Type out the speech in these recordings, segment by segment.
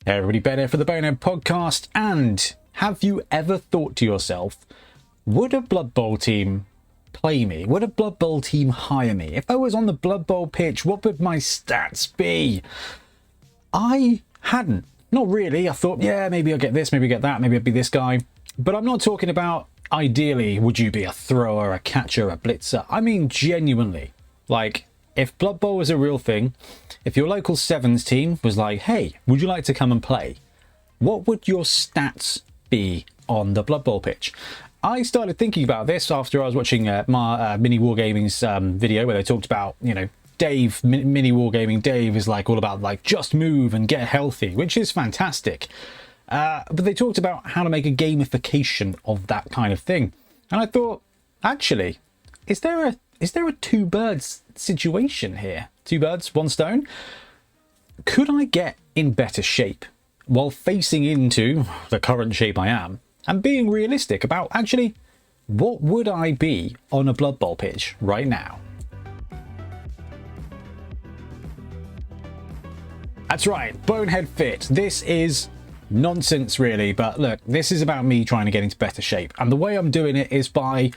Hey everybody, Ben here for the Bonehead podcast. And have you ever thought to yourself, would a Blood Bowl team play me? Would a Blood Bowl team hire me? If I was on the Blood Bowl pitch, what would my stats be? I hadn't. Not really. I thought, yeah, maybe I'll get this, maybe get that, maybe I'll be this guy. But I'm not talking about ideally, would you be a thrower, a catcher, a blitzer? I mean, genuinely, like, if Blood Bowl was a real thing, if your local sevens team was like, hey, would you like to come and play? What would your stats be on the Blood Bowl pitch? I started thinking about this after I was watching my Mini Wargaming's video where they talked about, you know, Dave, Mini Wargaming Dave is like all about like just move and get healthy, which is fantastic. But they talked about how to make a gamification of that kind of thing. And I thought, actually, is there a two birds situation here? Two birds, one stone? Could I get in better shape while facing into the current shape I am and being realistic about actually what would I be on a Blood Bowl pitch right now? That's right, Bonehead Fit. This is nonsense really, but look, this is about me trying to get into better shape. And the way I'm doing it is by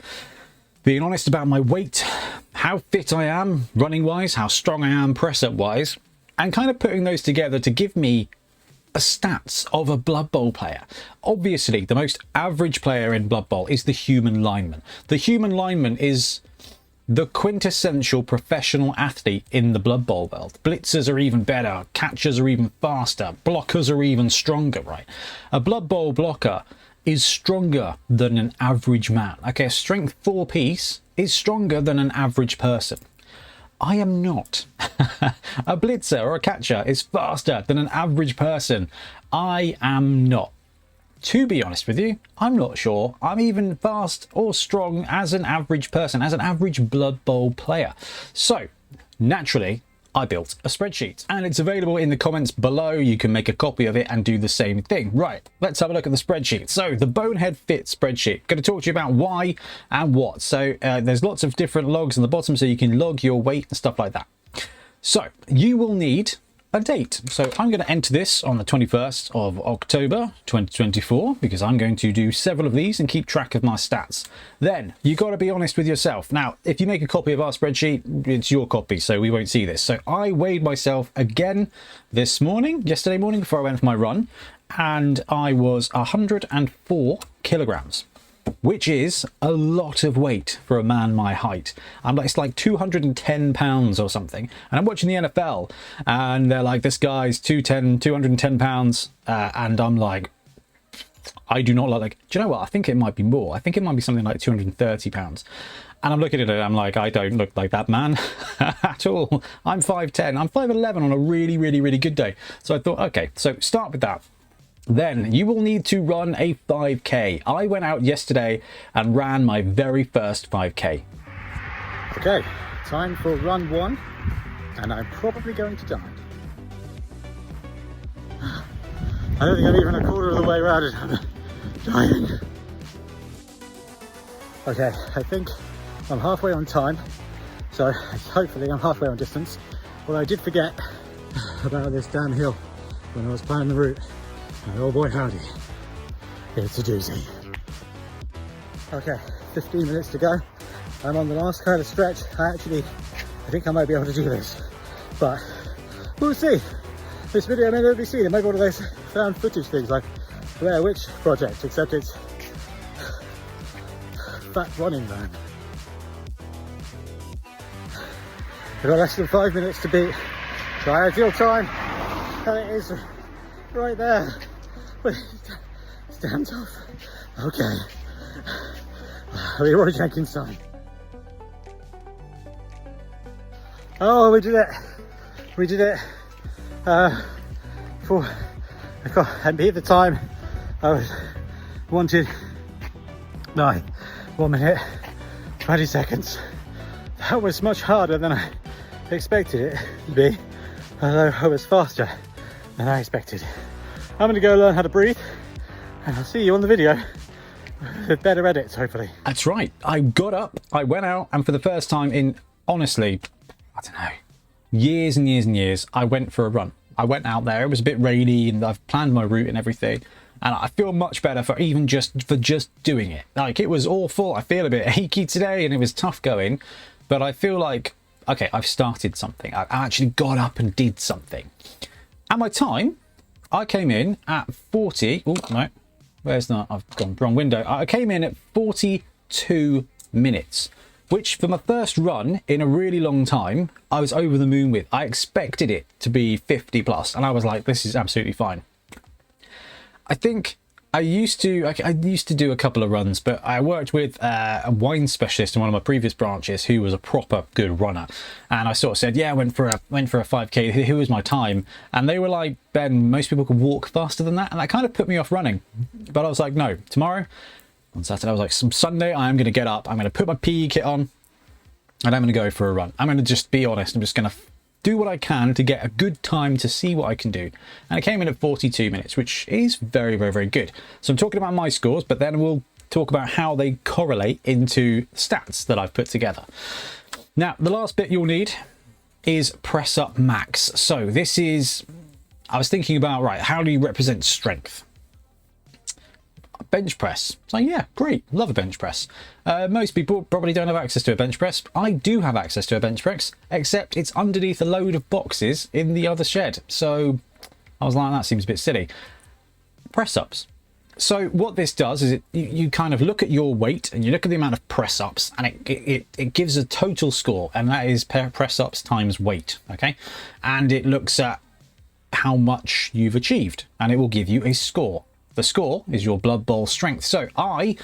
being honest about my weight, how fit I am running wise, how strong I am press up wise, and kind of putting those together to give me a stats of a Blood Bowl player. Obviously, the most average player in Blood Bowl is the human lineman. The human lineman is the quintessential professional athlete in the Blood Bowl world. Blitzers are even better, catchers are even faster, blockers are even stronger, right? A Blood Bowl blocker is stronger than an average man. Okay, a strength 4 piece is stronger than an average person. I am not. A blitzer or a catcher is faster than an average person. I am not. To be honest with you, I'm not sure I'm even fast or strong as an average person, as an average Blood Bowl player. So, naturally, I built a spreadsheet and it's available in the comments below. You can make a copy of it and do the same thing. Right, let's have a look at the spreadsheet. So the Bonehead Fit spreadsheet, going to talk to you about why and what. So there's lots of different logs on the bottom so you can log your weight and stuff like that. So you will need a date. So I'm going to enter this on the 21st of October 2024 because I'm going to do several of these and keep track of my stats. Then you got to be honest with yourself. Now, if you make a copy of our spreadsheet, it's your copy, so we won't see this. So I weighed myself again yesterday morning before I went for my run, and I was 104 kilograms. Which is a lot of weight for a man my height. It's like 210 pounds or something. And I'm watching the NFL and they're like, this guy's 210 pounds. And I'm like, I do not like, do you know what? I think it might be more. I think it might be something like 230 pounds. And I'm looking at it, I'm like, I don't look like that man at all. I'm 5'10", I'm 5'11" on a really, really, really good day. So I thought, okay, so start with that. Then you will need to run a 5k. I went out yesterday and ran my very first 5k. Okay, time for run 1, and I'm probably going to die. I don't think I'm even a quarter of the way around it. I'm dying. Okay, I think I'm halfway on time, so hopefully I'm halfway on distance. Although I did forget about this damn hill when I was planning the route. And oh boy howdy, it's a doozy. Okay, 15 minutes to go. I'm on the last kind of stretch. I think I might be able to do this, but we'll see. This video may never be seen. It may be one of those found footage things like Blair Witch Project, except it's fat running man. We've got less than 5 minutes to beat my ideal time, and it is right there. It's damn tough. Okay. Leroy Jenkins time. Oh, we did it. We did it. And me at the time, I was wanted by 1 minute, 20 seconds. That was much harder than I expected it to be, although I was faster than I expected. I'm going to go learn how to breathe, and I'll see you on the video with better edits, hopefully. That's right. I got up, I went out, and for the first time in, honestly, I don't know, years and years and years, I went for a run. I went out there, it was a bit rainy, and I've planned my route and everything, and I feel much better for just doing it. Like, it was awful, I feel a bit achy today, and it was tough going, but I feel like, okay, I've started something. I actually got up and did something. At my time, I came in at 40, oh no, where's that? I've gone wrong window. I came in at 42 minutes, which for my first run in a really long time, I was over the moon with. I expected it to be 50 plus, and I was like, this is absolutely fine. I think I used to do a couple of runs, but I worked with a wine specialist in one of my previous branches who was a proper good runner, and I sort of said, yeah, I went for a 5k, here was my time, and they were like, Ben, most people could walk faster than that, and that kind of put me off running. But I was like, no, tomorrow on Saturday, I was like, some Sunday, I am going to get up, I'm going to put my PE kit on, and I'm going to go for a run. I'm going to just be honest, I'm just going to do what I can to get a good time to see what I can do. And I came in at 42 minutes, which is very, very, very good. So I'm talking about my scores, but then we'll talk about how they correlate into stats that I've put together. Now, the last bit you'll need is press up max. So this is, I was thinking about, right, how do you represent strength? Bench press. So yeah, great, love a bench press. Most people probably don't have access to a bench press. I do have access to a bench press, except it's underneath a load of boxes in the other shed. So I was like, that seems a bit silly. Press ups. So what this does is you kind of look at your weight and you look at the amount of press ups, and it gives a total score, and that is press ups times weight. Okay, and it looks at how much you've achieved, and it will give you a score. The score is your Blood Bowl strength. So I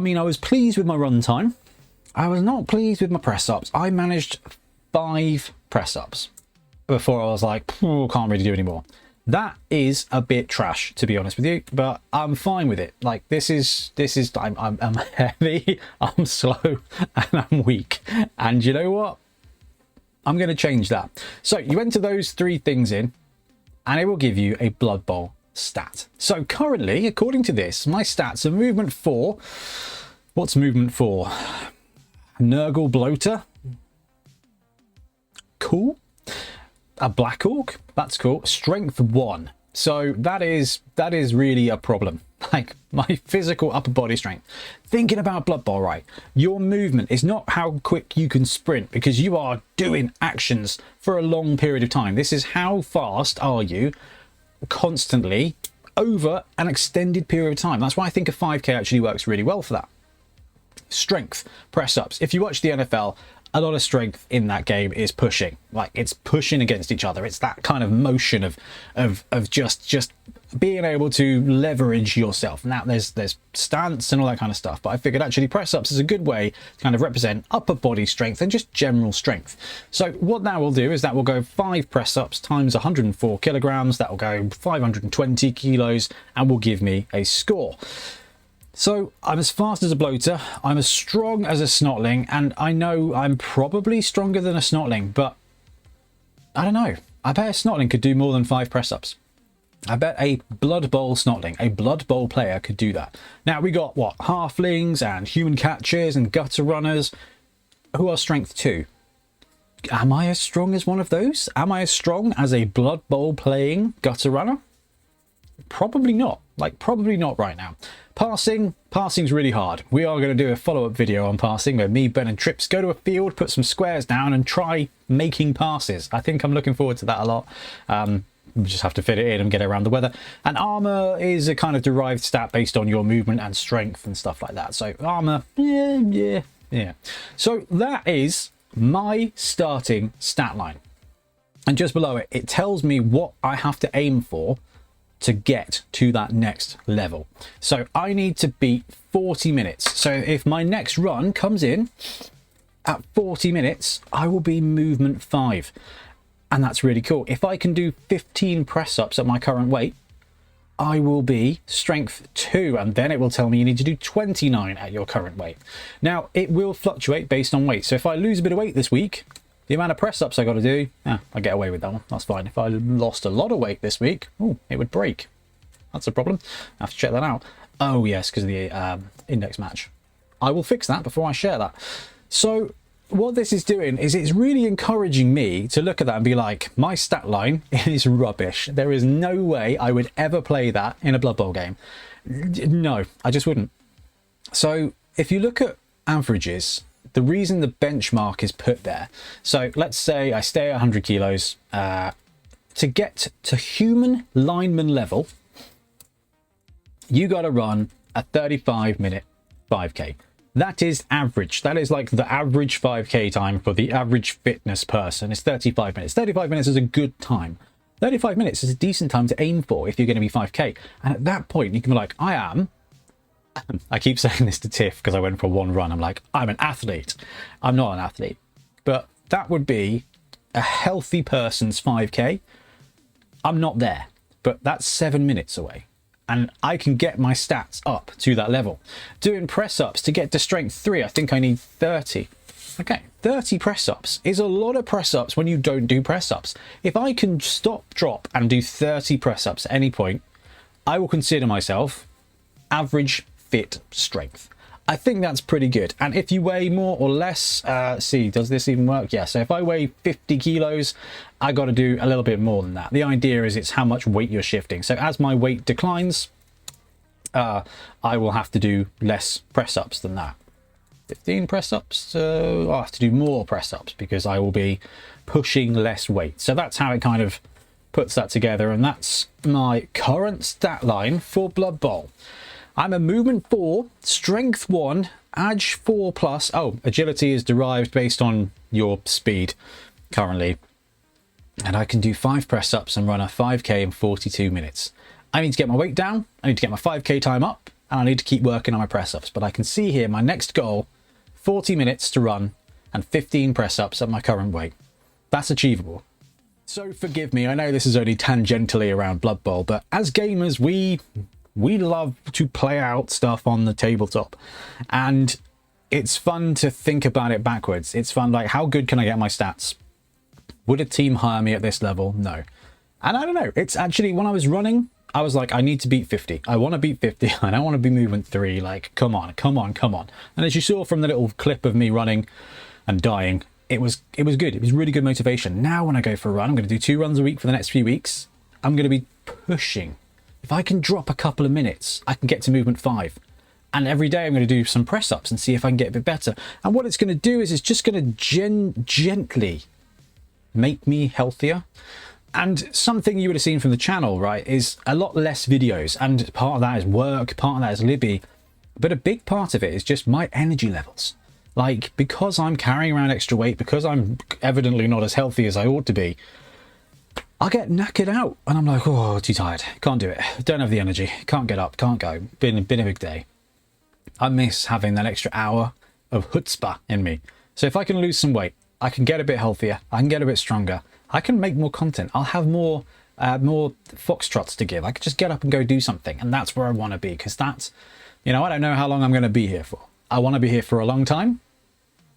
mean, I was pleased with my run time. I was not pleased with my press ups. I managed 5 press ups before I was like, can't really do anymore. That is a bit trash, to be honest with you, but I'm fine with it. Like, this is I'm heavy, I'm slow, and I'm weak. And you know what? I'm going to change that. So you enter those 3 things in, and it will give you a Blood Bowl stat. So currently, according to this, my stats are movement 4. What's movement 4? Nurgle bloater. Cool. A black orc. That's cool. Strength 1. So that is really a problem. Like, my physical upper body strength. Thinking about Blood Bowl, right? Your movement is not how quick you can sprint, because you are doing actions for a long period of time. This is how fast are you constantly over an extended period of time. That's why I think a 5k actually works really well for that. Strength, press ups. If you watch the NFL, a lot of strength in that game is pushing. Like, it's pushing against each other. It's that kind of motion of just being able to leverage yourself. Now there's stance and all that kind of stuff, but I figured actually press ups is a good way to kind of represent upper body strength and just general strength. So what that will do is that will go 5 press ups times 104 kilograms. That will go 520 kilos and will give me a score. So I'm as fast as a bloater, I'm as strong as a snotling, and I know I'm probably stronger than a snotling, but I don't know. I bet a snotling could do more than 5 press ups. I bet a Blood Bowl snotling, a Blood Bowl player, could do that. Now we got what? Halflings and human catchers and gutter runners who are strength 2. Am I as strong as one of those? Am I as strong as a Blood Bowl playing gutter runner? Probably not. Like, probably not right now. Passing's really hard. We are going to do a follow-up video on passing where me, Ben and Trips go to a field, put some squares down and try making passes. I think I'm looking forward to that a lot. We just have to fit it in and get it around the weather. And armor is a kind of derived stat based on your movement and strength and stuff like that. So armor, yeah. So that is my starting stat line. And just below it, it tells me what I have to aim for to get to that next level. So I need to beat 40 minutes. So if my next run comes in at 40 minutes, I will be movement 5. And that's really cool. If I can do 15 press ups at my current weight, I will be strength 2, and then it will tell me you need to do 29 at your current weight. Now, it will fluctuate based on weight. So if I lose a bit of weight this week, the amount of press ups I got to do, I get away with that one. That's fine. If I lost a lot of weight this week, it would break. That's a problem. I have to check that out. Oh yes, because of the index match. I will fix that before I share that. So what this is doing is it's really encouraging me to look at that and be like, my stat line is rubbish. There is no way I would ever play that in a Blood Bowl game. No, I just wouldn't. So if you look at averages, the reason the benchmark is put there, so let's say I stay at 100 kilos, to get to human lineman level, you got to run a 35-minute 5k. That is average. That is like the average 5k time for the average fitness person. It's 35 minutes. 35 minutes is a good time. 35 minutes is a decent time to aim for if you're going to be 5k. And at that point, you can be like, I keep saying this to Tiff because I went for one run. I'm like, I'm an athlete. I'm not an athlete. But that would be a healthy person's 5k. I'm not there, but that's 7 minutes away. And I can get my stats up to that level. Doing press-ups to get to strength 3, I think I need 30. Okay, 30 press-ups is a lot of press-ups when you don't do press-ups. If I can stop, drop, and do 30 press-ups at any point, I will consider myself average fit strength. I think that's pretty good. And if you weigh more or less, see, does this even work? Yeah, so if I weigh 50 kilos, I got to do a little bit more than that. The idea is it's how much weight you're shifting. So as my weight declines, I will have to do less press-ups than that. 15 press-ups, so I'll have to do more press-ups because I will be pushing less weight. So that's how it kind of puts that together. And that's my current stat line for Blood Bowl. I'm a movement 4, strength 1, ag 4 plus. Oh, agility is derived based on your speed currently. And I can do 5 press-ups and run a 5k in 42 minutes. I need to get my weight down, I need to get my 5k time up, and I need to keep working on my press-ups. But I can see here my next goal, 40 minutes to run and 15 press-ups at my current weight. That's achievable. So forgive me, I know this is only tangentially around Blood Bowl, but as gamers, we love to play out stuff on the tabletop, and it's fun to think about it backwards. It's fun, like, how good can I get my stats? Would a team hire me at this level? No. And I don't know, it's actually, when I was running, I was like, I need to beat 50. I want to beat 50. I don't want to be movement 3. Like, come on. And as you saw from the little clip of me running and dying, it was good. It was really good motivation. Now when I go for a run, I'm going to do 2 runs a week for the next few weeks. I'm going to be pushing. If I can drop a couple of minutes, I can get to movement 5. And every day I'm going to do some press-ups and see if I can get a bit better. And what it's going to do is it's just going to gently make me healthier. And something you would have seen from the channel, right, is a lot less videos. And part of that is work, part of that is Libby. But a big part of it is just my energy levels. Like, because I'm carrying around extra weight, because I'm evidently not as healthy as I ought to be, I get knackered out and I'm like, oh, too tired. Can't do it. Don't have the energy. Can't get up. Can't go. Been a big day. I miss having that extra hour of chutzpah in me. So if I can lose some weight, I can get a bit healthier. I can get a bit stronger. I can make more content. I'll have more foxtrots to give. I can just get up and go do something. And that's where I want to be, because that's, you know, I don't know how long I'm going to be here for. I want to be here for a long time.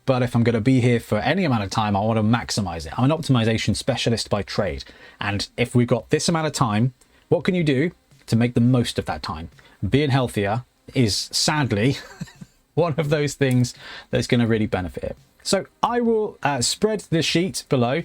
But if I'm going to be here for any amount of time, I want to maximize it. I'm an optimization specialist by trade. And if we've got this amount of time, what can you do to make the most of that time? Being healthier is sadly one of those things that's going to really benefit it. So I will spread the sheet below.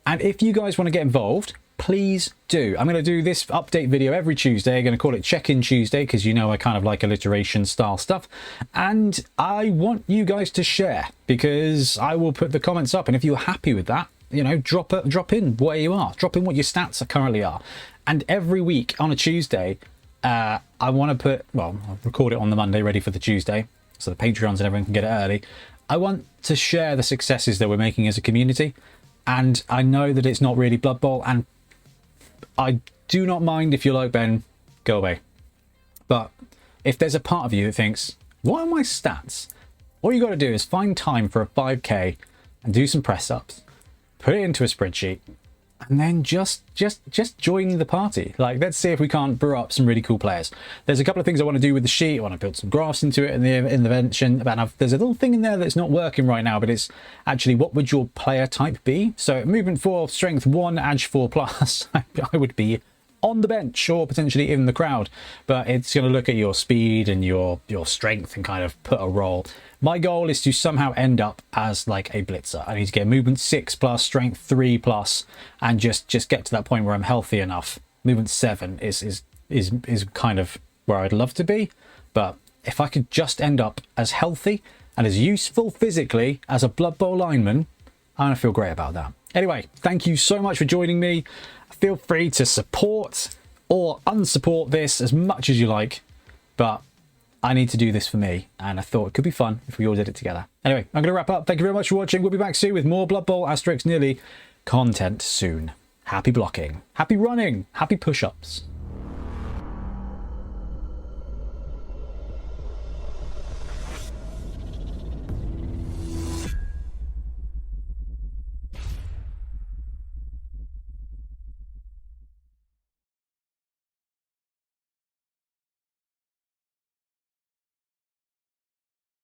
And if you guys want to get involved, please do. I'm going to do this update video every Tuesday. I'm going to call it Check-In Tuesday because, you know, I kind of like alliteration style stuff. And I want you guys to share, because I will put the comments up. And if you're happy with that, you know, drop in where you are. Drop in what your stats currently are. And every week on a Tuesday, I want to put, well, I'll record it on the Monday ready for the Tuesday, so the Patreons and everyone can get it early. I want to share the successes that we're making as a community. And I know that it's not really Blood Bowl, and I do not mind if you're like, Ben, go away. But if there's a part of you that thinks, what are my stats? All you got to do is find time for a 5k and do some press ups, put it into a spreadsheet, and then just join the party. Like, let's see if we can't brew up some really cool players. There's a couple of things I want to do with the sheet. I want to build some graphs into it in the invention. There's a little thing in there that's not working right now, but it's actually, what would your player type be? So movement 4, strength 1, ag 4 plus, I would be on the bench or potentially in the crowd, but it's going to look at your speed and your strength and kind of put a role. My goal is to somehow end up as like a blitzer. I need to get movement 6+, strength 3+, and just get to that point where I'm healthy enough. Movement 7 is kind of where I'd love to be, but if I could just end up as healthy and as useful physically as a Blood Bowl lineman, I'm going to feel great about that. Anyway, thank you so much for joining me. Feel free to support or unsupport this as much as you like, but I need to do this for me, and I thought it could be fun if we all did it together. Anyway, I'm going to wrap up. Thank you very much for watching. We'll be back soon with more Blood Bowl *nearly content soon. Happy blocking, happy running, happy push-ups.